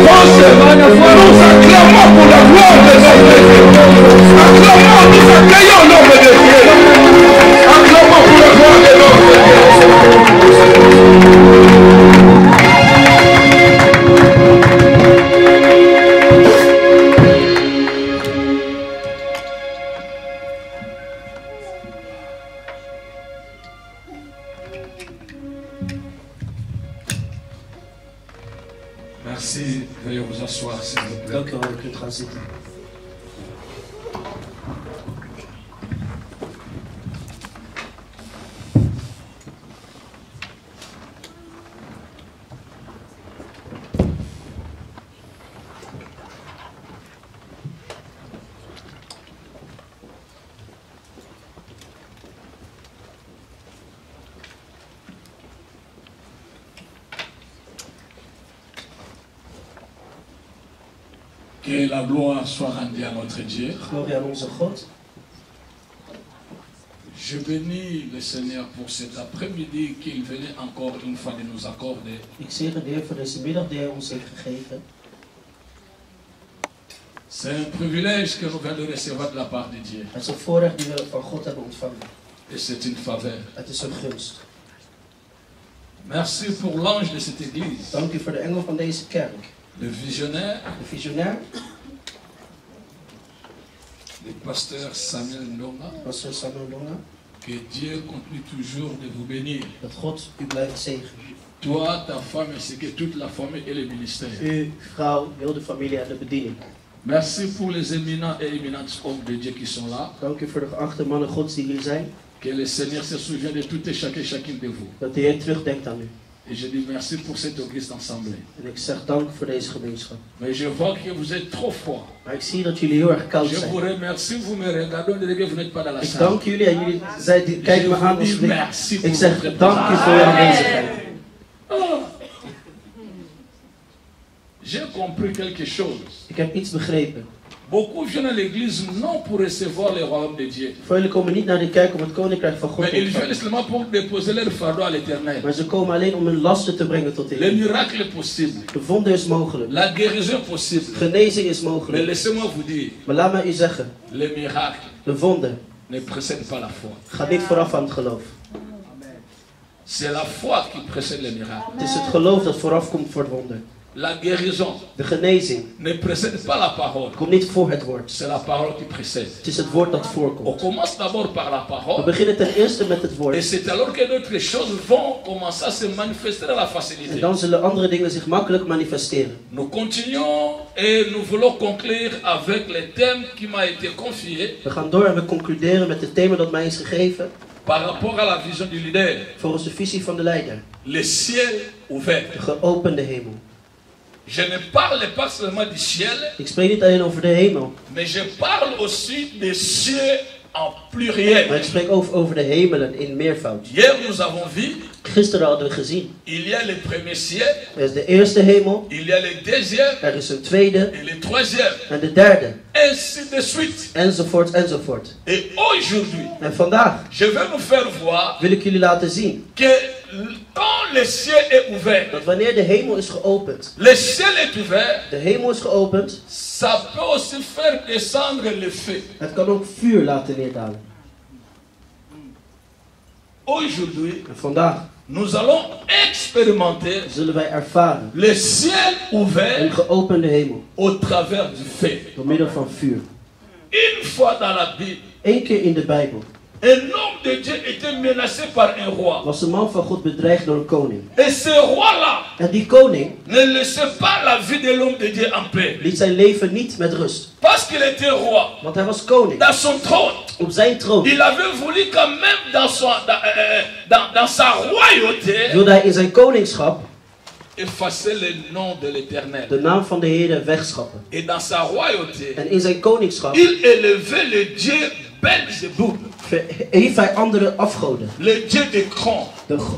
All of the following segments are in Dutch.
avance. Nous acclamons pour la gloire de notre Dieu. Acclamons, nous accueillons l'homme de Dieu. Acclamons pour la gloire de notre Merci, veuillez vous asseoir s'il vous plaît. Dank u wel, u kunt gaan zitten. Que la gloire soit rendue à notre Dieu. Glorie aan onze God. Je bénis le Seigneur pour cet après-midi qu'il venait encore une fois de nous accorder. Ik zegen de Heer voor deze middag die Hij ons heeft gegeven. C'est un privilège que nous venons de recevoir de la part de Dieu. Het is een voorrecht die we van God hebben ontvangen. Et c'est une faveur. Het is een gunst. Merci pour l'ange de cette église. Dank u voor de engel van deze kerk. Le visionnaire. De visionair. Le pasteur Samuel Ndonga. Pastor Samuel Ndonga. Que Dieu continue toujours de vous bénir. Dat God u blijft zegenen. Toi, ta femme, ainsi que toute la famille et le ministère. U, vrouw, heel de familie en de bediening. Merci pour les éminents et éminentes hommes de Dieu qui sont là. Dank u voor de geachte mannen Gods die hier zijn. Que le Seigneur se souvienne de tout et chacune de vous. Dat de Heer terugdenkt aan u. Et je dis merci pour cette auguste assemblée. En ik zeg dank voor deze gemeenschap. Mais je vois que vous êtes trop froid. Maar ik zie dat jullie heel erg koud Je vous zijn. remercie, vous me regardez, on dirait que vous n'êtes pas dans la Ik salle. dank jullie en jullie kijken me aan als merci ik zeg dank u voor je aanwezigheid. J'ai compris quelque chose. Ik heb iets begrepen. Beaucoup viennent à l'église non pour recevoir le royaume de Dieu. Velen komen niet naar de kerk om het koninkrijk van God Mais te ils viennent ontvangen. seulement pour déposer leur fardeau à l'éternel. Maar ze komen alleen om hun lasten te brengen tot de Le Heer. miracle est possible. De wonder is mogelijk. La guérison est possible. Genezing is Mais mogelijk. laissez-moi vous dire, Maar laat mij u zeggen, le miracle de wonder ne précède pas la foi. gaat niet vooraf aan het geloof. C'est la foi qui précède le miracle. Het is het geloof dat vooraf komt voor het wonder. La guérison De genezing ne précède pas la parole. komt niet voor het woord. C'est la parole qui précède. Het is het woord dat On voorkomt. commence d'abord par la We parole. beginnen ten eerste met het woord. Et c'est alors que d'autres choses vont commencer à se manifester dans la En facilité. dan zullen andere dingen zich makkelijk manifesteren. Nous continuons et nous voulons conclure avec le thème qui m'a été confié We gaan door en we concluderen met het thema dat mij is gegeven. par rapport à la vision du leader. Volgens de visie van de leider. Le ciel ouvert. De geopende hemel. Je ne parle pas seulement du ciel, Ik spreek niet alleen over de hemel. mais je parle aussi des cieux en pluriel. Maar ik spreek over de hemelen in meervoud. Hier nous avons vu, Gisteren hadden we gezien. il y a le premier ciel, Er is de eerste hemel. il y a le deuxième Er is een tweede. et le troisième, En de derde. ainsi de suite. Enzovoort enzovoort. Et aujourd'hui, En vandaag je vais nous faire voir wil ik jullie laten zien. que quand le ciel est ouvert, Dat wanneer de hemel is geopend. le ciel est ouvert, De hemel is geopend. ça peut aussi faire descendre le feu. Het kan ook vuur laten neerdalen. Aujourd'hui, En vandaag nous allons expérimenter zullen wij ervaren le ciel een ouvert geopende hemel. au travers du feu. Door middel van vuur. Une fois dans la Bible, Eén keer in de Bijbel un homme de Dieu était menacé par un roi. was een man van God bedreigd door een koning. Et ce roi-là En die koning ne laissait pas la vie de l'homme de Dieu en paix. liet zijn leven niet met rust. Parce qu'il était roi. Want hij was koning. Dans son trône, Op zijn troon il avait voulu quand même dans sa royauté wilde hij in zijn koningschap effacer le nom de l'Éternel. de naam van de Heer wegschappen. Et dans sa royauté, En in zijn koningschap il élevait le Dieu Belzébuth. Heeft hij andere afgoden? Le Dieu d'écran,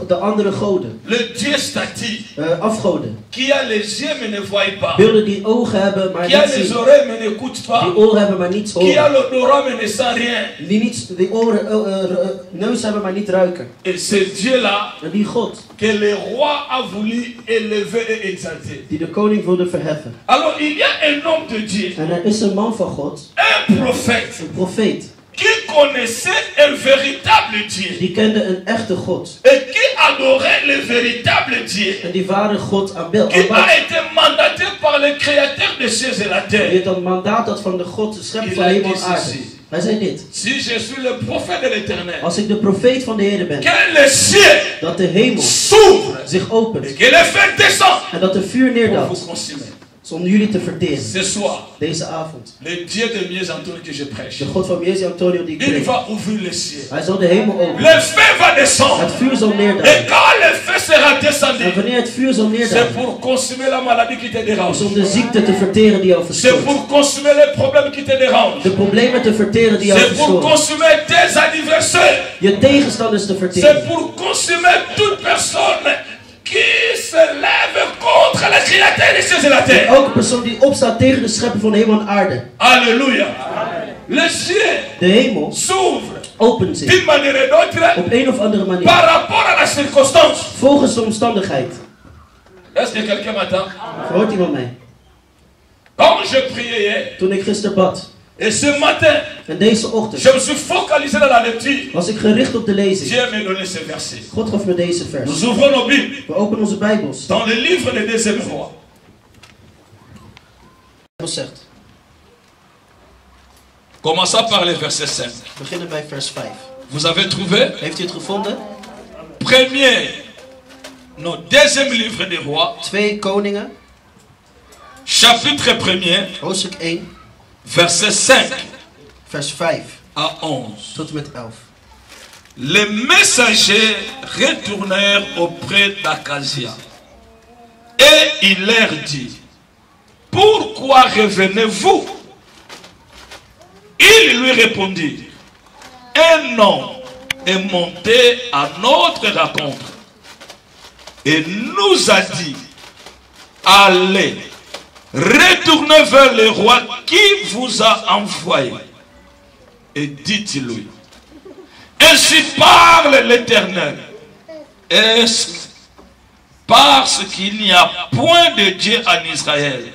De andere goden. le Dieu statique, Afgoden. qui a les yeux mais ne voit pas, Beelden die ogen hebben, maar qui a niet les zien. oreilles mais n'écoute pas, Die oren hebben, maar niets qui a horen. l'odorat mais ne sent rien. Die neus hebben, maar niet ruiken. Et c'est Dieu-là En die God, que le roi a voulu élever et exalter. die de koning wilde verheffen. Alors il y a un homme de Dieu, En er is een man van God, un prophète, een profeet, qui connaissait un véritable Dieu die kende een echte God. et qui adorait le véritable Dieu, En die ware God aanbad. qui a été mandaté par le créateur des cieux et la Die terre. heeft een mandaat dat van de God, de schepper van hemel en aarde. Hij zei dit: Si je suis le prophète de l'éternel, als ik de profeet van de Heer ben, que les cieux dat de hemel s'ouvrent zich opent et que le feu descend en dat er vuur pour vous neerdaalt consumer. om jullie te verteren. Ce soir, Deze avond. le Dieu de Mies Antonio que je prêche, De God van Jezus Antonio die ik il preek. va ouvrir les cieux. Hij zal de hemel openen. Le feu va descendre. Het vuur zal Et neerdalen. quand le feu sera descendu, En wanneer het vuur zal c'est neerdalen, pour consumer la maladie qui te dérange. is om de ziekte te verteren die jou C'est verstoort. pour consumer les problèmes qui te dérangent. De problemen te verteren die jou C'est pour verstoren. consumer tes adversaires. Je tegenstanders te C'est verteren. pour consumer toute personne qui se lève contre le créateur des cieux et la terre. Elke persoon die opstaat tegen de schepper van hemel en aarde. Alléluia. Le ciel De hemel s'ouvre opent zich. d'une manière ou d'autre Op een of andere manier. par rapport à la circonstance. Volgens de omstandigheid. Est-ce que quelqu'un m'attend? Hoort iemand mij? Quand je priais hier, Toen ik gisteren bad. et ce matin, En deze ochtend. je me suis focalisé dans la lecture. Was ik gericht op de lezing. Dieu m'a donné ce verset. God gaf me deze vers. Nous ouvrons nos Bibles We openen onze Bijbels. dans le livre des deuxième rois. Wat zegt. Commençons par le verset 5. We beginnen bij vers 5. Vous avez trouvé? Heeft u het gevonden? Premier, nos deuxième livre des rois, 2 Koningen, chapitre 1er, hoofdstuk 1, verset 5 vers 5 à 11. tot en met 11. Les messagers retournèrent auprès d'Akazia et il leur dit: pourquoi revenez-vous? Il lui répondit: un homme est monté à notre rencontre et nous a dit: allez, retournez vers le roi qui vous a envoyé et dites-lui: ainsi parle l'Éternel, est-ce parce qu'il n'y a point de Dieu en Israël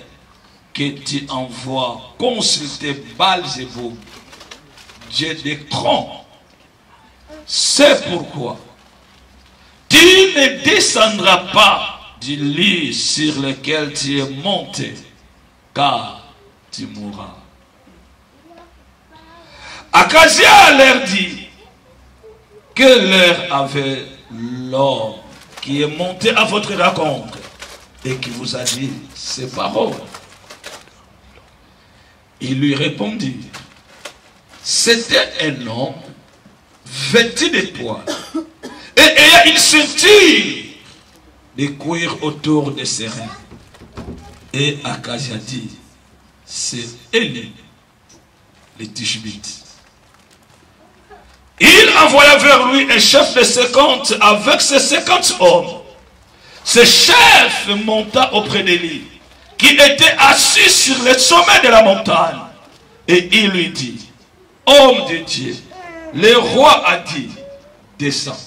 que tu envoies consulter Baal-Zéboum, Dieu d'écran? C'est pourquoi tu ne descendras pas du lit sur lequel tu es monté, car tu mourras. Akazia leur dit: que l'heure avait l'homme qui est monté à votre rencontre et qui vous a dit ces paroles? Il lui répondit: c'était un homme vêtu de poils et ayant une ceinture de cuir autour de ses reins. Et Akazia dit: c'est Élie, le Tishbite. Il envoya vers lui un chef de 50 avec ses 50 hommes. Ce chef monta auprès de lui, qui était assis sur le sommet de la montagne. Et il lui dit: homme de Dieu, le roi a dit: descends.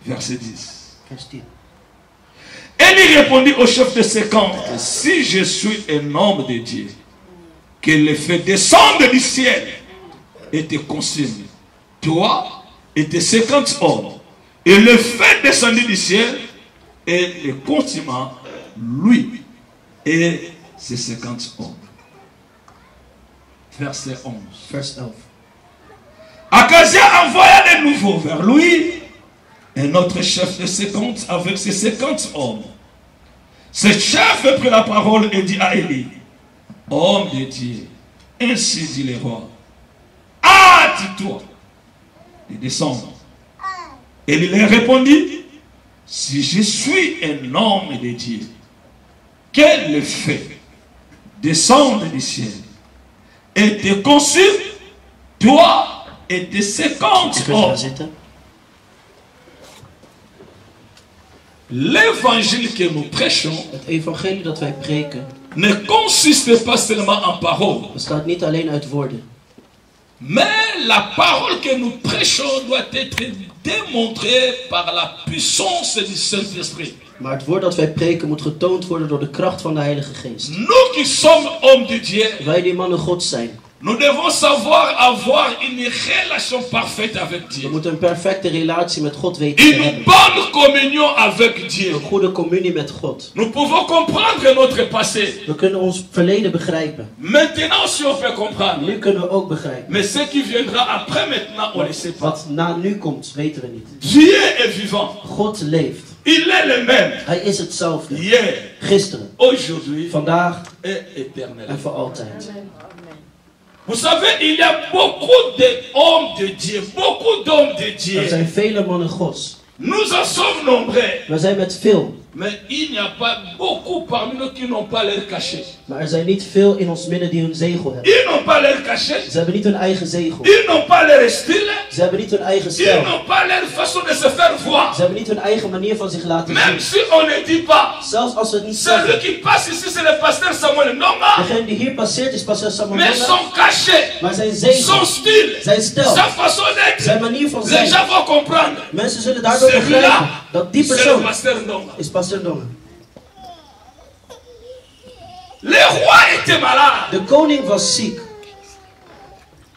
Verset 10. Et il répondit au chef de 50: si je suis un homme de Dieu, que le feu descende du ciel et te consume, toi et tes 50 hommes. Et le feu descendit du ciel et le consuma, lui et ses 50 hommes. Verset 11. Vers 11. Akazia envoya de nouveau vers lui un autre chef de 50 avec ses 50 hommes. Ce chef prit la parole et dit à Élie: homme de Dieu, ainsi dit le roi, hâte-toi de descendre. Et il leur répondit: si je suis un homme de Dieu, que le feu descende du ciel et te consume, toi et de 50 Je kunt gaan hommes. zitten. L'évangile que nous prêchons Het evangelie dat wij preken ne consiste pas seulement en paroles, bestaat niet alleen uit woorden. mais la parole que nous prêchons doit être démontrée par la puissance du Saint-Esprit. Maar het woord dat wij preken moet getoond worden door de kracht van de Heilige Geest. Nous qui sommes hommes de Dieu, Wij die mannen Gods zijn. nous devons savoir avoir une relation parfaite avec We Dieu. moeten een perfecte relatie met God weten te Une hebben. bonne communion avec Dieu. Een goede communie met God. Nous pouvons comprendre notre passé. We kunnen ons verleden begrijpen. Maintenant, si on peut comprendre. Nu kunnen we ook begrijpen. Mais ce qui viendra après maintenant, on ne sait pas. Wat na nu komt, weten we niet. Dieu est vivant. God leeft. Il est le même. Hij is hetzelfde. Hier, Gisteren, aujourd'hui vandaag et éternel. en voor altijd. Vous savez, il y a beaucoup d'hommes de Dieu. Beaucoup d'hommes de Er Dieu. zijn vele mannen Gods. Nous en sommes nombreux. We zijn met veel. Mais il n'y a pas beaucoup parmi nous qui n'ont pas leur cachet. Maar er zijn niet veel in ons midden die hun zegel hebben. Ils n'ont pas leur cachet. Ze hebben niet hun eigen zegel. Ils n'ont pas leur style. Ze hebben niet hun eigen Ils stijl. n'ont pas leur façon de se faire voir. Ze hebben niet hun eigen manier van zich laten Même zien. si on ne dit pas. Zelfs als we het niet Celui zeggen. qui passe ici, c'est le pasteur Samuel Nonga. Degene die hier passeert is pastor Samuel Mais Nonga. son cachet, Maar zijn son zegel, style, zijn stijl, sa façon zijn d'être, manier van les zijn. gens vont comprendre. Mensen zullen daardoor begrijpen Celui-là, dat die c'est le persoon pasteur Nonga. is pastor Nonga. Le roi était malade. De koning was ziek.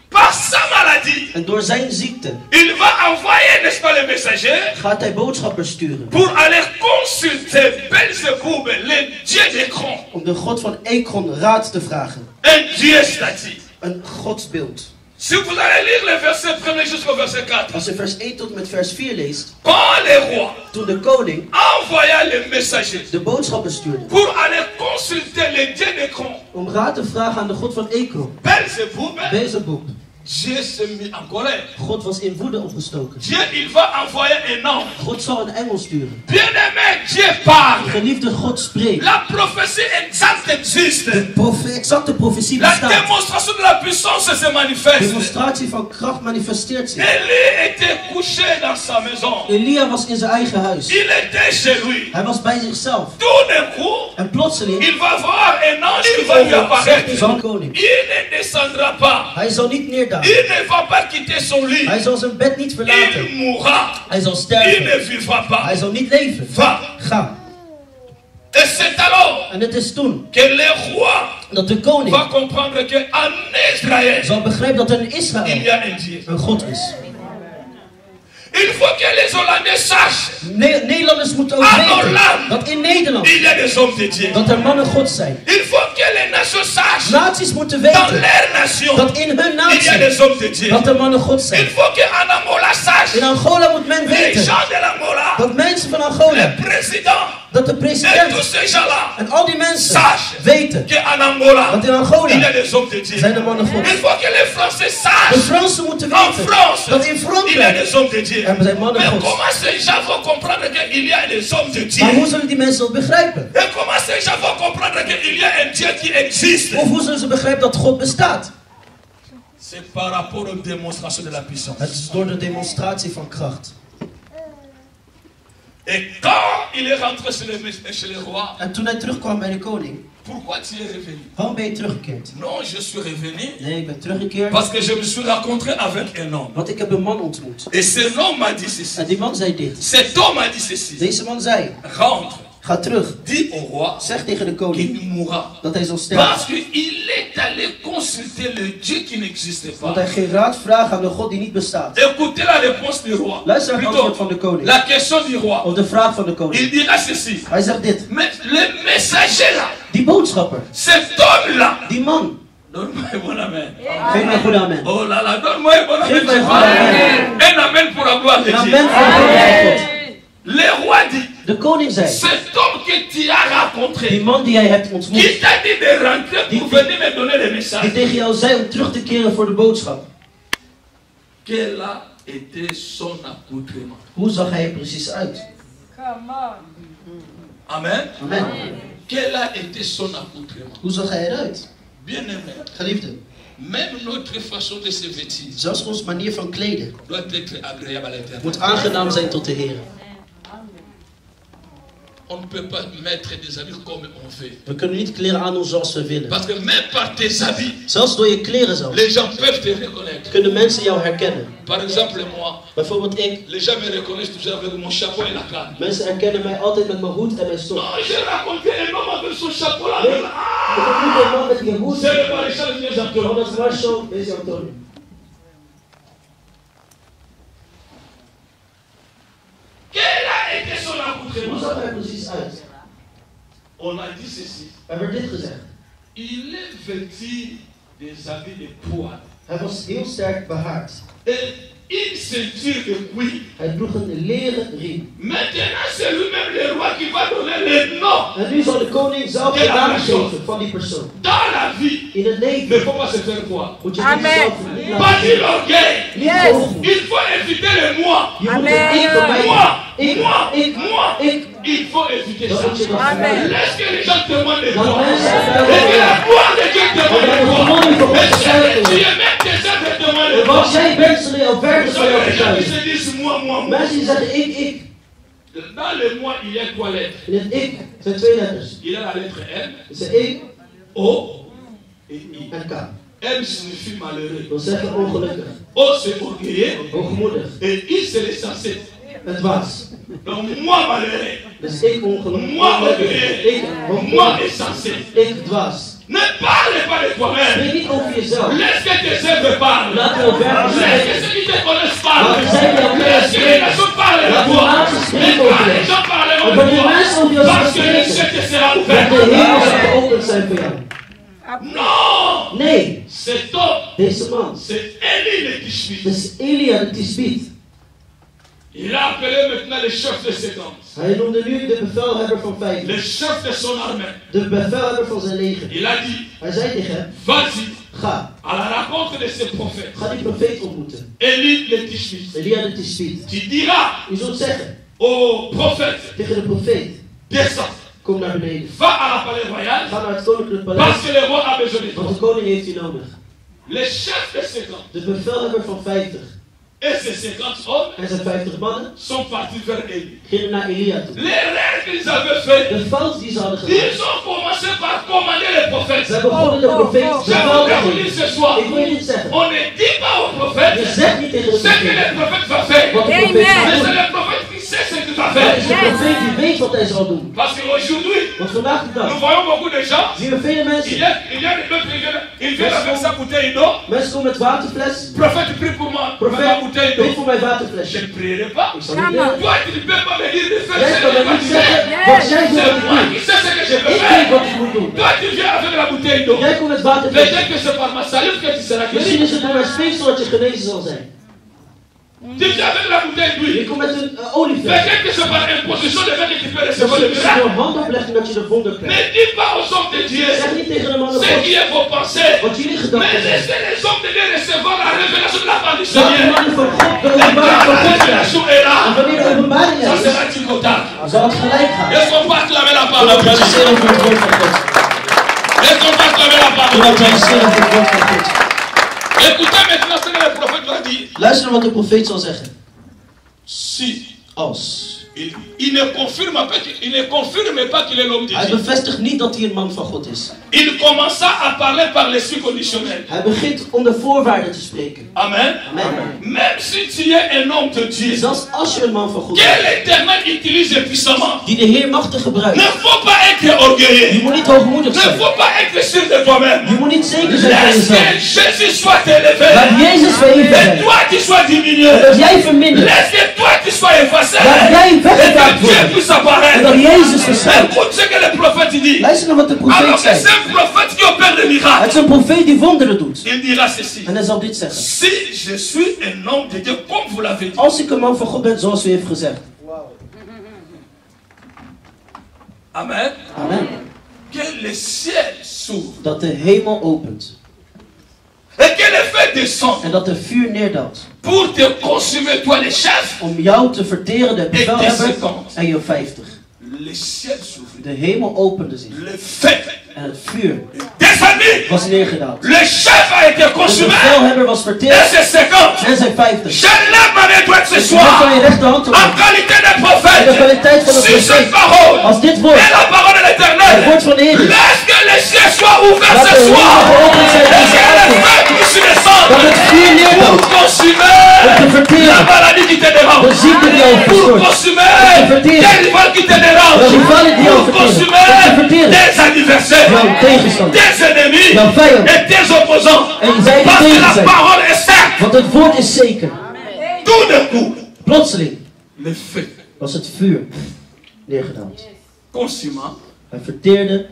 Par sa maladie, En door zijn ziekte il va envoyer, n'est-ce pas, le messager gaat hij boodschappers sturen. pour aller consulter Belzéboub, le dieu d'Écran. Om de God van Ekron raad te vragen. Un dieu statique. Een godsbeeld. Si vous allez lire le verset 1er jusqu'au verset 4, Als je vers 1 tot en met vers 4 leest. quand le roi Toen de koning envoya le messager de boodschappers stuurde. pour aller consulter le dieu d'Écran, Om raad te vragen aan de God van Ekron. Belzéboub, Beelzebub. Dieu s'est mis en colère. God was in woede opgestoken. Dieu, il va envoyer un ange. God zal een engel sturen. Bien-aimé, Dieu parle. Geliefde God spreekt. La prophétie exacte existe. De exacte profetie La bestaat. démonstration de la puissance se manifeste. Demonstratie van kracht manifesteert zich. Élie était couché dans sa maison. Elia was in zijn eigen huis. Il était chez lui. Hij was bij zichzelf. Tout d'un coup, En plotseling il va voir un ange qui va lui apparaître. zal koning. Il ne descendra pas. Hij zal niet neerdalen. Il ne va pas quitter son lit. Hij zal zijn bed niet Il verlaten. mourra. Hij zal Il sterven. ne vivra pas. Hij zal niet leven. Va. Ga. Et c'est alors En het is toen que le roi dat de va koning comprendre qu'en Israël, zal begrijpen dat er in il y Israël a un Dieu. een God is. Il faut que les Hollandais sachent Nederlanders moeten ook weten dat in Nederland il y a des hommes de Dieu. dat er mannen God zijn. Il faut que les nations sachent Naties moeten dans weten leur nation dat in hun il y a natie des hommes de Dieu. dat er mannen God Il zijn. faut qu'en Angola sache In Angola moet men les weten gens de l'Angola, dat mensen van le Angola, président dat de et tous president ces gens-là en al die mensen sachent weten qu'en Angola dat in il y a Angola des hommes de Dieu. zijn er mannen God. Il faut que les Français De sachent Fransen moeten en weten France dat in il y a Frankrijk des hommes de Dieu. er zijn mannen Mais God. comment ces gens vont comprendre qu'il y a des hommes de Dieu? Maar hoe zullen die mensen dat begrijpen? Et comment ces gens vont comprendre qu'il y a un Dieu qui existe? Of hoe zullen ze begrijpen dat God bestaat? C'est par rapport aux démonstrations de la puissance. Het is door de demonstratie van kracht. Et quand il est rentré chez le roi, En toen hij terugkwam bij de koning, pourquoi tu es revenu? waarom ben je teruggekeerd? Non, je suis revenu Nee, ik ben teruggekeerd parce que je me suis rencontré avec un homme. want ik heb een man ontmoet. Et cet homme m'a dit ceci. En die man zei dit. Cet homme m'a dit ceci. Deze man zei, Rentre, ga terug. dis au roi Zeg tegen de koning qu'il mourra. dat hij zal sterven. Parce qu'il est allé consulter le Dieu qui n'existe Want pas. hij ging raad vragen aan de God die niet bestaat. Écoutez la réponse du roi. Luister naar het antwoord van Plutôt, de koning. la question du roi. Of de vraag van de koning. Il dira ceci. Hij zegt dit. Mais le messager là, Die boodschapper, cet homme là, die man. donne-moi un bon amen. Geef mij een goede amen. Oh là là, donne-moi un bon amen. Geef mij een goede amen. Un amen pour la gloire de Een Dieu. amen voor de glorie van God. Le roi dit, De koning zei, cet homme que tu as die rencontré, man die jij hebt ontmoet, qui t'a dit de rentrer pour venir me donner le die message, tegen jou zei om terug te keren voor de boodschap. quel a été son accoutrement? Hoe zag hij er precies uit? Amen. Amen. Quel a été son accoutrement? Hoe zag hij eruit? Bien-aimé, Geliefde, Même notre façon de se vêtir Zelfs onze manier van kleden doit être agréable à l'Éternel. moet aangenaam zijn tot de Heer. On ne peut pas mettre des habits comme on veut. We kunnen niet kleren aandoen zoals we willen. Parce que même par tes habits, Zelfs door je kleren zelf les gens peuvent te reconnaître. kunnen mensen jou herkennen. Par exemple, moi, Bijvoorbeeld ik. les gens me reconnaissent toujours avec mon chapeau et la canne. Mensen herkennen mij altijd met mijn hoed en mijn stok. Non, j'ai raconté un homme avec son chapeau là. Nee, ik heb niet een man met die hoed. C'est le maréchal des Oh, Antonio. dat is Marshall, deze Antonio. Quel a été son Hoe accoutrement? zag hij precies uit? On a dit ceci. Er werd dit gezegd. Il est vêtu des habits de poil. Hij was heel sterk behaard. Et une ceinture de cuir. Hij droeg een leren riem. Maintenant, c'est lui-même le roi qui va donner le nom. En nu zal de koning zelf de naam geven van die persoon. Dans la vie, In het il ne leven faut pas se faire voir. moet je niet Amen. zelf niet Pas laten de l'orgueil. Niet de hoogmoed. Il faut éviter le moi. Je moet Amen. het ik vermijden. Moi, Ik, moi, ik, moi. ik. Il faut éviter Dat moet je ça. dan Amen. vermijden. Laisse que les gens témoignent de Dat toi. mensen Et que la gloire de Dieu témoigne de toi. Et si tu es même tes œuvres témoignent de En toi. wat jij bent, zullen jouw werken Vous van jou savez, les gens qui getuigen. se disent moi, moi, moi. Mensen die zeggen ik. Dans le moi, il y a trois lettres. In het ik zijn twee letters. Il y a la lettre M, Het is ik O et I. en K. M signifie malheureux. Dat wil zeggen ongelukkig, O c'est orgueilleux. hoogmoedig, Et I c'est l'essentiel. en dwaas. Donc moi malheureux. Dus ik ongelukkig, Moi ongelukkig, orgueilleux. ik Moi hoogmoedig, essentiel. ik dwaas. Ne parle pas de toi-même. Spreek niet over jezelf. Laisse que tes œuvres parlent. Laat jouw werken Laisse que spreken. ceux qui te connaissent parlent. Laat zij jou Laisse que les nations parlent de Laat de toi. naties Laisse spreken pas over les je. gens parler En de wanneer mensen over toi. jou Parce que le spreken, ciel te sera dat de hemel ouvert. zal geopend zijn voor jou. Non. Nee, Cet homme, deze man. c'est Élie le Tishbite. Dat is Elia de Tisbiet. Il a appelé maintenant le chef de ses camps. Hij noemde nu de bevelhebber van Le 50. chef de son armée. De bevelhebber van zijn leger. Il a dit, Hij zei tegen hem, vas-y ga, à la rencontre de ces prophètes. ga die profeet ontmoeten. Élie le Tishbite. Elia de Tisbiet. Tu diras U zult zeggen au prophète, tegen de profeet, descends, kom naar beneden. va à la palais royal, Ga naar het koninklijk paleis, parce que le roi a besoin de want toi. de koning heeft u nodig. Le chef de ses camps De bevelhebber van 50 et ses 50 hommes en zijn 50 mannen sont partis vers Élie. gingen naar Elia toe. L'erreur qu'ils avaient fait, De fout die ze hadden gemaakt. ils ont commencé par commander les prophètes. Ze begonnen de profeet Je bevel te voudrais vous dire geven. ce soir, Ik wil je dit zeggen. on ne dit pas au Je prophète zegt niet tegen de ce que profeet le prophète va faire. wat de profeet Mais gaat c'est doen. le prophète qui sait ce qu'il va Maar het is faire. de profeet die weet wat hij zal doen. Parce qu'aujourd'hui, Want vandaag de nous dag voyons beaucoup de gens. zien we vele mensen. Il y a des peuples qui viennent avec sa bouteille d'eau. Mensen komen met waterfles. Prophète, prie pour moi. Pour ma Profeet, bouteille weet d'eau. voor mijn Je waterflesje. ne prierai pas. Ik zal niet bidden. Toi, tu ne peux pas me dire de faire Jij ce kan que me tu niet vas zeggen faire. wat jij doet C'est wat moi ik qui doe. sais ce que je veux Ik faire. weet wat ik moet doen. Toi, tu viens avec la bouteille d'eau. Jij komt met waterfles. Peut-être que c'est par ma salive que tu seras Misschien guéri. is het door mijn speeksel dat je genezen zal zijn. Tu viens avec la bouteille Je d'huile. komt met een oliefles. Peut-être que c'est par imposition de faire que tu peux recevoir le Misschien is het door miracle. handoplegging dat je de wonder krijgt. Ne dis pas aux hommes de Dieu Zeg niet tegen de mannen ce God qui est vos pensées. wat jullie Mais gedachten zijn. laissez les hommes de Dieu recevoir la révélation de la part du Dat de Seigneur. mannen van God de Et quand openbaring van la God zijn. révélation est En là, wanneer de openbaring ça er is, sera ticotable. zal het gelijk gaan. Est-ce qu'on peut acclamer la We parole de Dieu? applaudisseren voor het woord van God. Est-ce qu'on peut acclamer la We parole de Dieu? applaudisseren voor het woord van God. Écoutez maintenant ce que le prophète va dire. Luister naar wat de profeet zal zeggen. Si Als. il ne confirme pas qu'il est l'homme de Hij Dieu. bevestigt niet dat hij een man van God is. Il commença à parler par l'esprit conditionnel. Hij begint onder voorwaarden te spreken. Amen. Amen. Même si tu es un homme de Dieu, Zelfs als je een man van God que bent, l'Éternel utilise puissamment, die de Heer machtig gebruikt, ne faut pas être je orgueilleux. moet niet hoogmoedig Ne zijn. faut pas être sûr de toi-même. Je moet niet zeker zijn van Laisse jezelf. que Jésus soit élevé. Laat Jezus verheven Et zijn. toi tu sois diminué. En dat jij vermindert. Laisse que toi tu sois effacé. Laat jij Et weggedaan que Dieu worden. puisse En apparaître. dat Jezus verschijnt. Écoute ce que le prophète dit. Luister naar wat de Alors profeet que zei. c'est un prophète qui opère des Het miracles. is een profeet die wonderen doet. Il dira ceci. En hij zal dit zeggen. Si je suis un homme de Dieu, comme vous l'avez dit, Als ik een man van God ben, zoals u heeft gezegd. Amen, Amen. que le ciel s'ouvre Dat de hemel opent. et que le feu descende En dat de vuur neerdaalt. pour te consumer, toi les chefs. Om jou te verteren, de bevelhebber en je 50. Le ciel s'ouvre, De hemel opende zich. le feu En het vuur descendu. was neergedaald. Le chef a été De consumé. bevelhebber was Et verteerd c'est 50. en zijn 50. Je lève ma main droite ce Je zet soir. van je rechterhand op. En qualité de In de prophète. kwaliteit van een Si cette profeet. parole Als dit est woord la parole de het l'éternel. woord van de Heer is. Laisse que les cieux soient ouverts Laat ce de soir. hemel geopend zijn Et deze que le avond. feu puisse descendre. Dat het vuur Pour neerdaalt. consumer Om te la verteren. maladie qui te dérange. De ziekte die al Pour verstoort. consumer Om te verteren. des rivales qui te dérangent. De rivalen die al Pour verteren. consumer Om te verteren. des adversaires. Jouw tegenstander. Des ennemis. Jouw vijand. Et des opposants. En zij die Parce que tegen la zijn. parole est certes. Want het woord is zeker. Tout d'un coup, Plotseling le feu was het vuur neergedaald. consumant Hij verteerde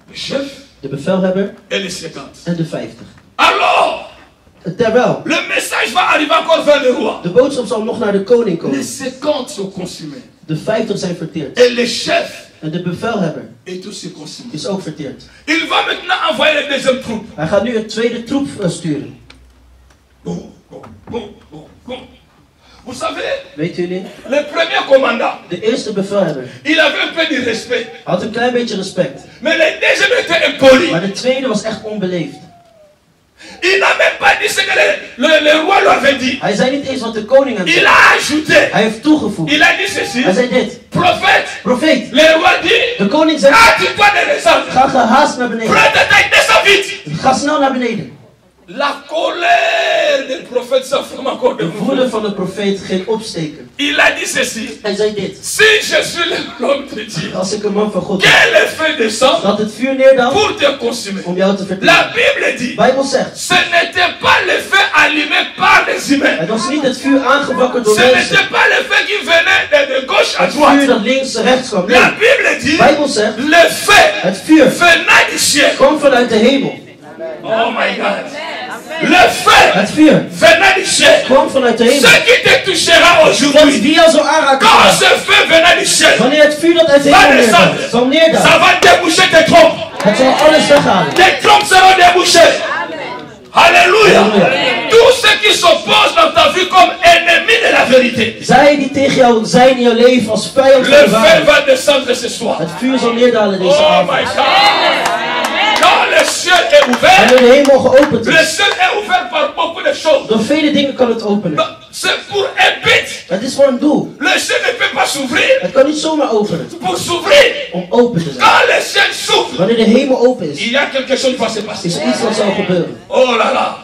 le chef de bevelhebber et les 50. en de 50. Alors, Terwijl le message va arriver encore vers le roi. de boodschap zal nog naar de koning komen. Les 50 sont consumés. De 50 zijn verteerd. Et le chef En de bevelhebber est aussi consumé. is ook verteerd. Il va maintenant envoyer les deuxième troupe. Hij gaat nu een tweede troep sturen. Bon, bon, bon, bon, bon. Vous savez, Weten jullie? le premier commandant, De eerste bevelhebber il avait un peu de respect. had een klein beetje respect. Mais le deuxième était impoli. Maar de tweede was echt onbeleefd. Il n'a même pas dit ce que le roi lui avait dit. Hij zei niet eens wat de koning aan Il zei. a ajouté. Hij heeft toegevoegd. Il a dit ceci. Hij zei dit. Prophète, Profeet, le roi dit, de koning zegt, hâte-toi de descendre. ga gehaast naar beneden. Prends ta taille, descends vite. Ga snel naar beneden. La colère du prophète s'enflamme encore de De vous. woede van de profeet ging opsteken. Il a dit ceci. Hij zei dit. Si je suis l'homme de Dieu, Als ik een man van God ben, quel effet descend dat het vuur neerdaalt pour te consumer. om jou te verteren. La Bible dit, De Bijbel zegt, ce n'était pas le feu allumé par les humains. het was niet het vuur aangewakkerd door Ce mensen. n'était pas le feu qui venait de gauche à Het vuur droite. dat links en rechts kwam. La Nee, Bible de dit, Bijbel zegt, le feu het vuur venant du ciel. kwam vanuit de hemel. Oh my God. Le feu Het vuur venant du ciel. kwam vanuit de Ce hemel. qui te touchera Want aujourd'hui, wie jou zal aanraken, quand ce feu venant du ciel, wanneer het vuur dat uit de hemel neerdaalt, zal neerdalen. ça va déboucher tes trompes. Het zal alles weghalen. Tes trompes seront débouchées. Alléluia. Alléluia. Tous ceux qui s'opposent dans ta vie comme ennemis de la vérité, Zij die tegen jou zijn in jouw leven als vijand van le de feu waarheid. va descendre ce soir. Het vuur zal neerdalen deze Oh avond. my God. Quand le ciel est ouvert, Wanneer de hemel geopend le is, ciel est ouvert par beaucoup de choses. door vele dingen kan het openen. C'est pour un but. Het is voor een doel. Le ciel ne peut pas s'ouvrir Het kan niet zomaar openen pour s'ouvrir. om open te zijn. Quand le ciel s'ouvre, Wanneer de hemel open is, il y a quelque chose qui va se passer. is er iets wat zal gebeuren. Oh là là.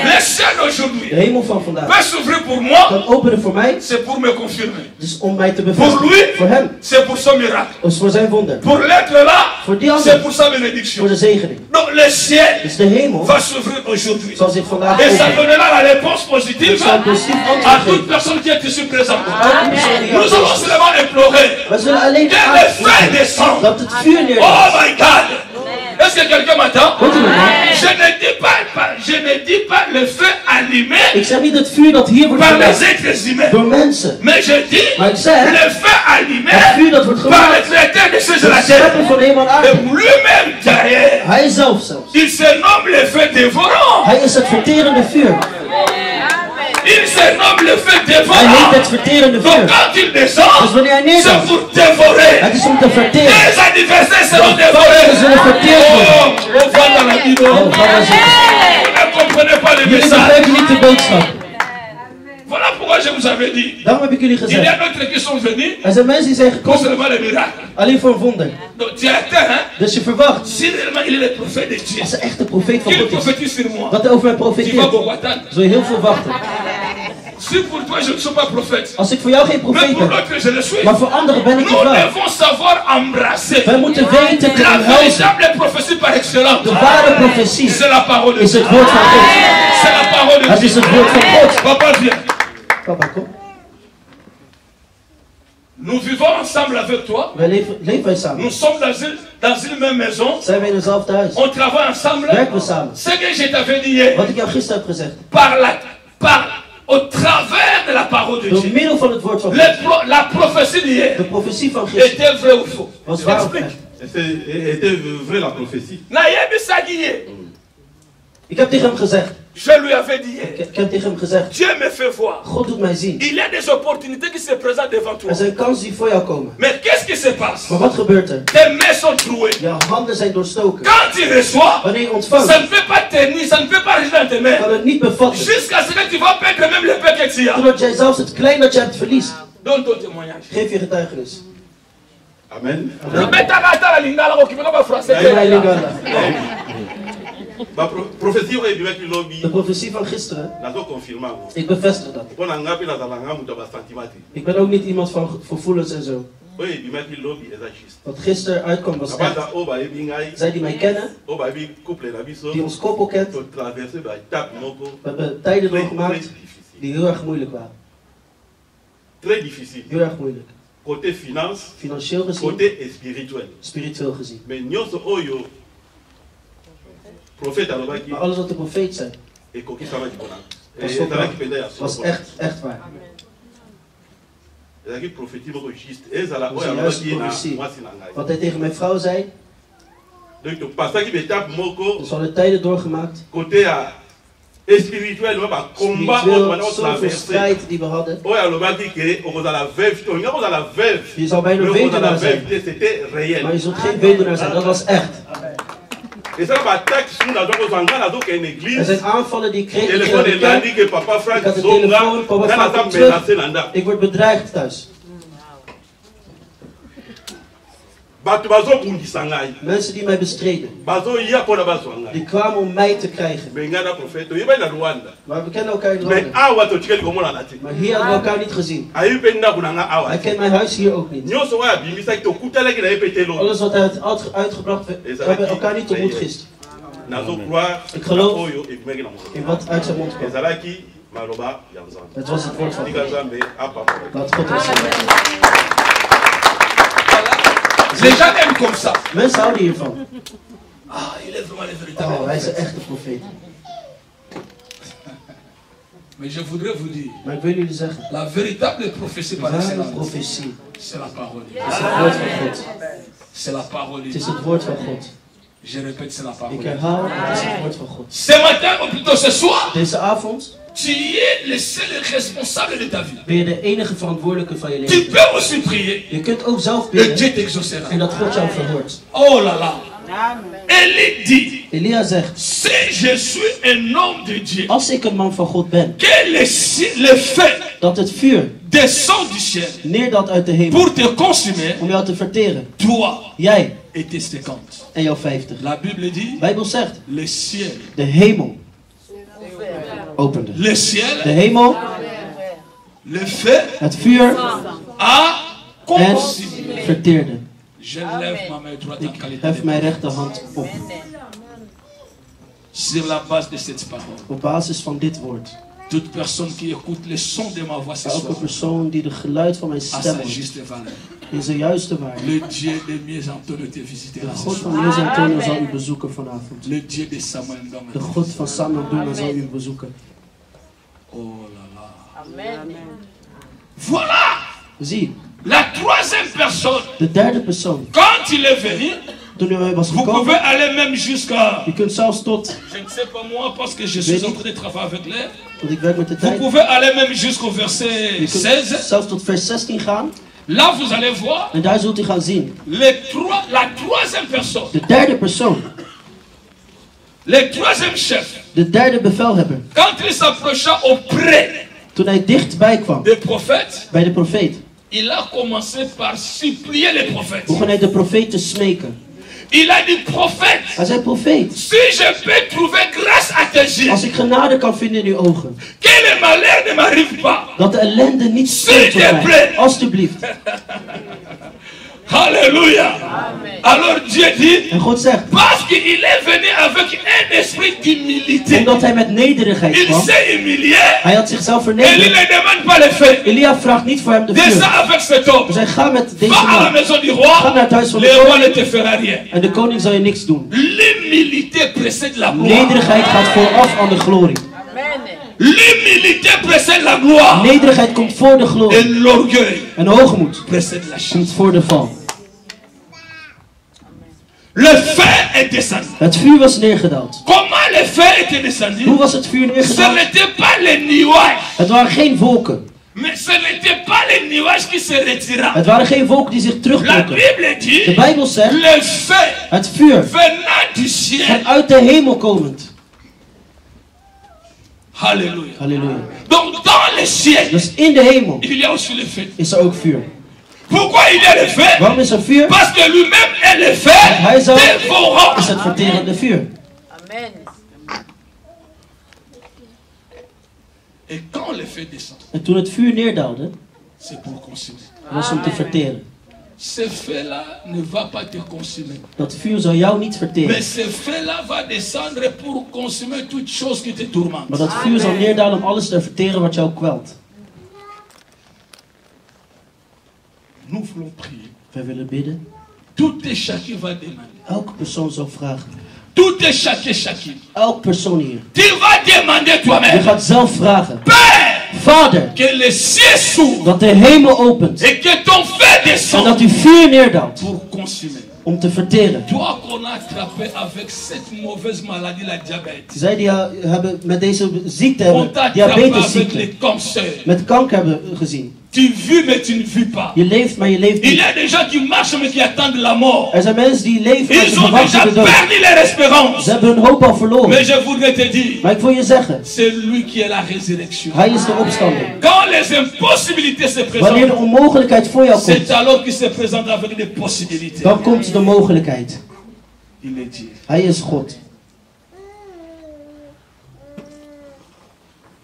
Le ciel De aujourd'hui hemel van vandaag peut s'ouvrir pour moi, kan openen voor mij, c'est pour me confirmer. dus om mij te Pour bevestigen. lui, Voor hem, c'est pour son miracle. is voor zijn wonder. Pour l'être là, Voor die c'est ander, pour sa voor bénédiction. de zegening. Donc le ciel Dus de hemel va s'ouvrir aujourd'hui. zal zich vandaag Et ça openen. donnera la réponse positive Het zal positief à antwoord toute geven. personne qui est ici présente. Elke persoon die Nous jou allons is. seulement implorer We zullen alleen que le feu aanvragen descende. dat het vuur Oh neerdaalt. my God. Est-ce que quelqu'un m'entend? Hoort u me nou? Je ne dis pas le feu allumé Ik zeg niet het vuur dat hier wordt par les gemaakt êtres humains. door mensen. Mais je dis Maar ik zeg, le feu allumé het vuur dat wordt par le gemaakt créateur des cieux et de door la de terre. schepper van hemel en Et aarde. lui-même derrière, Hij zelf zelfs. il se nomme le feu dévorant. Hij is het verterende vuur. Il se nomme le feu Hij heet dévorant. het verterende Donc vuur. quand il Dus descend, wanneer hij c'est neerdaalt, pour dévorer. het is om te verteren. Les adversaires seront Ze dévorés. zullen verteerd worden. Oh, on voit dans la Bible. Oh, ga maar zitten. Vous ne comprenez pas le Jullie message. begrijpen niet de boodschap. Voilà pourquoi je vous avais dit. Daarom heb ik jullie Il y a gezegd. d'autres qui sont venus Er zijn mensen die zijn pour gekomen seulement le miracle. alleen voor een wonder. Donc tu attends, hein. Dus je verwacht, Si réellement il est le prophète de Dieu, als er echt een profeet van qu'il God is, prophétise sur moi, dat hij over mij tu vas profeteert, beaucoup attendre. zul je heel veel wachten. Si pour toi je ne suis pas prophète, Als ik voor jou geen mais profeet pour ben, l'autre je le suis, maar voor anderen ben ik nous het wel. devons savoir embrasser Wij moeten weten te la omhelzen. véritable prophétie par excellence. De ware profetie C'est la parole de is Dieu. het woord van God. C'est la parole de Het is Dieu. het woord van God. Papa, viens. Papa, kom. Nous vivons ensemble avec toi. Wij leven wij samen. Nous sommes dans une même maison. Zijn wij in eenzelfde huis. On travaille ensemble. Werken we samen. Ce que je t'avais dit hier, Wat ik jou gisteren heb gezegd. au travers de la parole de Door Dieu, middel van het woord van God. la prophétie d'hier De profetie van gisteren était vraie ou faux? was waar of Explique. niet? Était vraie la prophétie. Nayebi Sagiye. Ik heb tegen hem gezegd. Je lui avais dit hier, Ik heb tegen hem gezegd, Dieu me fait voir. God doet mij zien. Il y a des opportunités qui se présentent devant toi. Er zijn kansen die voor jou komen. Mais qu'est-ce qui se passe? Maar wat gebeurt er? Tes mains sont trouées. Je handen zijn doorstoken. Quand tu reçois, Wanneer je ça ontvangt, ne peut pas tenir, ça ne peut pas rester dans tes mains. kan het niet bevatten. Jusqu'à ce que tu vas perdre même le peu que tu as. Totdat jij zelfs het klein dat je hebt verliest. Donne ton témoignage. Geef je getuigenis. Amen. Ma prophétie est du lobby. De profetie van gisteren, Nazo confirma. ik bevestig dat. On a ngapi na zalanga muta ba sentimati. Ik ben ook niet iemand van gevoelens en zo. Oye, bimaki lobby is juste. Wat gisteren uitkwam was echt. Abanda oba ebi ngai. Zij die mij kennen, Oba ebi couple na biso. die ons koppel kent, To traverser ba étape moko. we hebben tijden Très doorgemaakt difficile. die heel erg moeilijk waren. Très difficile. Heel erg moeilijk. Côté finance, Financieel gezien, côté spirituel. spiritueel gezien. Mais nyonso oyo prophète alobaki Maar alles wat de profeet zei, et koki sama ki bona. was Et voor ça qui penda ya was echt waar. ezalaki prophétie moko juste ezala Dat is oyo een juiste alobaki na profetie. mwasi na ngai. Wat hij tegen mijn vrouw zei, Donc topasaki baétape moko dus we hadden tijden doorgemaakt. côté ya spirituel ma bacombat oyo Spiritueel, bana zoveel kotraverse strijd die we hadden. oyo alobaki ke okozala veuve to olinga kozala veuve Je zal bijna mais weduwnaar okozala zijn, veuve te c'était maar réel. je zult geen weduwnaar zijn. Dat was echt. ezala baattaque soki nazwa kozwa nga nazokende Er église zijn aanvallen die ik kreeg. Ik ging telefone naar de elandi kerk. ke papa Ik frank had de zonga telefoon, papa nga Frank naza komt terug. menace na ndako Ik word bedreigd thuis. bato bazobundisa ngai Mensen die mij bestreden. bazoya mpona bazwa ngai Die kwamen om mij te krijgen. me ngai na profete oyebai na rwanda Maar we kennen elkaar in me Londen. awa totikeli komonana te Maar hier hadden we elkaar niet gezien. ayebi mpe ndako na ngai awa Hij te kent mijn huis hier ook niet. nyonso oyo abimisaki tokutanaki na ye mpe te loni Alles wat hij had uitgebracht, we hebben elkaar niet ontmoet gisteren. nazocroire Ik geloof oyo ebimaki na mokili in wat uit zijn mond kwam. ezalaki maloba ya nzambe Het was het woord van tika God. nzambe apambola Laat God ons zien. Les gens aiment comme ça. Mensen houden hiervan. Ah, il est vraiment le véritable. Oh, hij is een echte profeet. Mais je voudrais vous dire, Maar ik wil jullie zeggen, la véritable prophétie de par ware excellence, profetie c'est la parole. is het woord van God. C'est la parole. Het is het woord van God. Je répète, c'est la Ik parole. herhaal, het is het woord van God. Ce matin, ou plutôt ce soir, Deze avond tu es le seul responsable de ta vie. ben je de enige verantwoordelijke van je Tu leven. peux aussi prier Je kunt ook zelf et bidden Dieu t'exaucera. en dat God jou verhoort. Oh là là. Élie dit, Elia zegt, si je suis un homme de Dieu, als ik een man van God ben, que le feu dat het vuur descend du ciel neerdaalt uit de hemel pour te consumer, om jou te verteren. toi Jij et tes 50. en jouw 50. La Bible dit, De Bijbel zegt, le ciel, de hemel opende. le ciel, De hemel, le feu het vuur a en consumé. verteerde. Je lève ma main droite en Ik qualité hef de mijn rechterhand op. sur la base de cette parole. Op basis van dit woord. Toute personne qui écoute le son de ma voix ce Elke soir persoon die de geluid van mijn a stem sa hoort, juste valeur. in zijn juiste waarde. Le Dieu de mieux Antonio te visitera De ce God soir. van Jezus Antonio zal u bezoeken vanavond. Le Dieu de Samuel Ngama. De God van Samuel Duma zal u bezoeken. Oh là là. Amen. Voilà Zie, la troisième personne. de derde persoon. Quand il est venu, Toen hij was vous pouvez gekomen, aller même jusqu'à... je kunt zelfs tot, Je ne sais pas moi parce que je suis en train de travailler avec l'air. want ik werk met de Vous tijd. pouvez aller même jusqu'au verset Je kunt 16. zelfs tot vers 16 gaan. Là, vous allez voir En daar zult u gaan zien. la troisième personne, De derde persoon. le troisième chef. De derde bevelhebber. Quand il s'approcha auprès Toen hij dichtbij kwam, des prophètes, bij de profeet, il a commencé par supplier les prophètes. begon hij de profeet te smeken. Il a dit, prophète, Hij zei, profeet, si je peux trouver grâce à tes yeux, als ik genade kan vinden in uw ogen, que le malheur ne m'arrive pas. dat de ellende niet steekt op mij. Alsjeblieft. Alléluia. Alors Dieu dit, En God zegt, parce qu'il est venu avec un esprit d'humilité, omdat hij met nederigheid il kwam, s'est humilié hij had zichzelf et il ne vernederd. demande pas les faits. Elia vraagt niet voor hem de Descends vuur. avec cet homme. Dus hij gaat met deze Va à la man. maison du Ga roi. naar het huis van Le de roi ne koning. te fera rien. En de koning zal je niks doen. L'humilité précède la gloire. Nederigheid gaat vooraf aan de glorie. L'humilité précède la gloire. Nederigheid komt voor de Et glorie. l'orgueil En hoogmoed précède la chute. komt voor de val. Le feu est descendu. Het vuur was neergedaald. Comment le feu était descendu? Hoe was het vuur Ce neergedaald? n'était pas les nuages. Het waren geen wolken. Mais ce n'était pas les nuages qui se retiraient. Het waren geen wolken die zich La terugtrokken. Bible dit, De Bijbel zegt, le feu het vuur venant du ciel. uit de hemel komend. Alléluia. Halleluja. Donc dans le ciel, Dus in de hemel il y a aussi le feu. is er ook vuur. Pourquoi il y a le feu? Waarom is er vuur? Parce que lui-même est le feu Hij zelf dévorant. is het verterende vuur. Amen. Et quand le feu descend, En toen het vuur neerdaalde, c'est pour consumer. was om te verteren. Ce feu-là ne va pas te consumer. Dat vuur zal jou niet Mais verteren. ce feu-là va descendre pour consommer toute chose qui te tourmente. Maar dat vuur zal neerdalen om alles te verteren wat jou kwelt. Nous voulons prier. Wij willen bidden. Tout et chacun va demander. Elke persoon zal vragen. Tout et chacun. Elke persoon hier. Tu vas demander Je toi-même. gaat zelf vragen. Père, Vader, que le ciel s'ouvre dat de hemel opent. et que ton feu En descende dat uw vuur neerdaalt pour consommer. om te verteren. Toi qu'on a attrapé avec cette mauvaise maladie, la diabète. Zij die hebben met deze ziekte On hebben, t'a attrapé avec diabetesziekte, les cancers. met kanker hebben gezien. Tu vis mais tu ne vis pas. Je leeft, maar je leeft Il y niet. a des gens qui marchent mais qui attendent la mort. Er zijn mensen die leven, maar Ils ze ont déjà verwachten de dood. perdu leur espérance. Ze hebben hun hoop al verloren. Mais je voudrais te dire, Maar ik wil je zeggen, c'est lui qui est la résurrection. hij is de opstanding. Quand les impossibilités se Wanneer de présentent, onmogelijkheid voor jou c'est komt, alors qu'il se présente avec des possibilités. dan komt de mogelijkheid. Il est dit. Hij is God.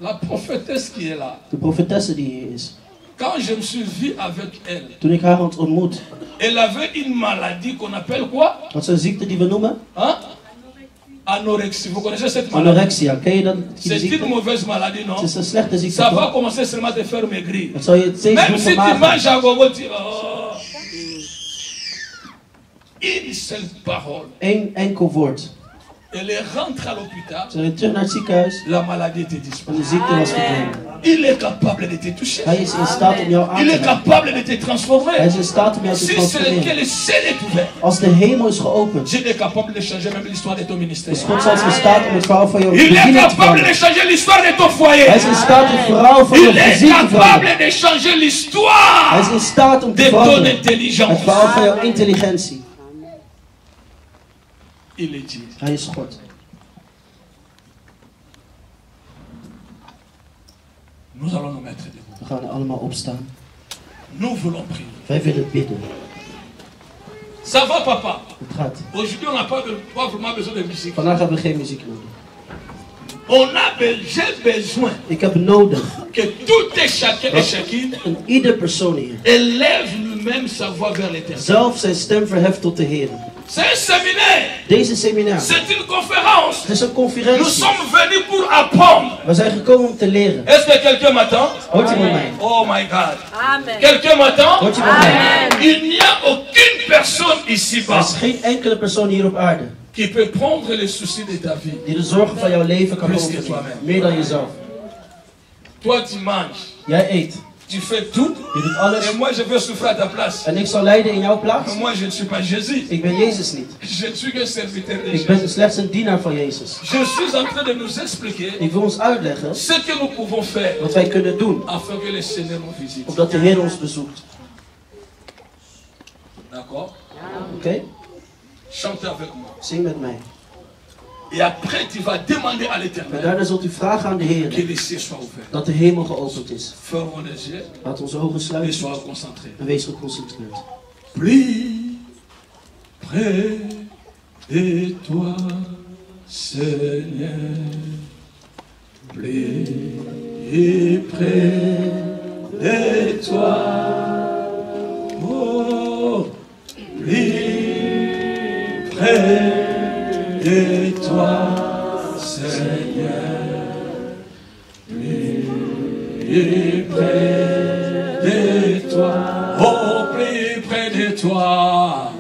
La prophétesse qui est là, De profetesse die hier is. quand je me suis vu avec elle, Toen ik haar had ontmoet, elle avait une maladie qu'on appelle quoi? had ze een ziekte die we noemen Hein? Anorexie. Vous connaissez cette maladie? anorexia. Ken je dat? Die C'est une ziekte? mauvaise maladie, non? Het is een slechte ziekte. Ça va toch? commencer seulement à te faire maigrir. Het zal je het steeds Même doen si tu vermageren. manges à gogo, tu... Oh. Une seule parole. Eén enkel woord. Elle rentre à l'hôpital, Ze ging terug naar het ziekenhuis la maladie était en disponible. de ziekte was verdwenen. Il est capable de te toucher. Hij is in staat om jou aan Il te est raken. capable de te Hij transformer. is in staat om jou te Si c'est que transformeren. le ciel est ouvert, Als de hemel is geopend, Dieu est capable de changer même l'histoire de ton ministère. is God zelfs in staat om het verhaal van jouw Il est bediening te capable de veranderen. changer l'histoire de ton Hij foyer. is in staat om het verhaal van jouw Il est gezin te capable veranderen. de changer Hij l'histoire is in staat om te de ton veranderen. Het intelligence. verhaal van jouw intelligentie. Il est dit. Hij is God. Nous allons nous mettre debout. We gaan allemaal opstaan. Nous voulons prier. Wij willen bidden. Ça va, papa? Het gaat. Aujourd'hui, on n'a pas vraiment besoin de musique. Vandaag hebben we geen muziek nodig. J'ai besoin Ik heb nodig. que tout et chacun et chacune En ieder persoon hier élève lui-même sa voix vers l'éternel. zelf zijn stem verheft tot de Heer. C'est un séminaire. Deze seminar. C'est une conférence. Het is een Nous conferentie. sommes venus pour apprendre. We zijn gekomen om te leren. Est-ce que quelqu'un m'attend? Hoort u met mij? Oh my God. Amen. Quelqu'un m'attend? Hoort u met mij? Il n'y a aucune personne Er ici-bas is geen enkele persoon hier op aarde qui peut prendre les soucis de ta vie. die de zorgen van jouw leven kan Plus que overnemen. toi-même. Meer dan jezelf. Toi, tu manges, Jij eet. tu fais tout, Je doet alles. et moi, je vais souffrir à ta place. En ik zal lijden in jouw plaats. Moi, je ne suis pas Jésus. Ik ben Jezus niet. Je ne suis qu'un serviteur de Ik ben Jésus. slechts een dienaar van Jezus. Je suis en train de nous expliquer Ik wil ons uitleggen ce que nous pouvons faire wat wij kunnen doen afin que le Seigneur nous visite. opdat de Heer ons bezoekt. D'accord? Oké? Chantez avec moi. Zing met mij. Et après, tu vas demander à En l'Éternel daarna zult u vragen aan de que Heer les cieux soient ouverts. dat de hemel geopend is. Fermons les yeux Laat onze ogen et sluiten soyons concentrés. en wees geconcentreerd. Plie près de toi, Seigneur. Plie près de toi. Oh, plie près de toi, Seigneur. Plie près de toi. Oh, plie près de toi.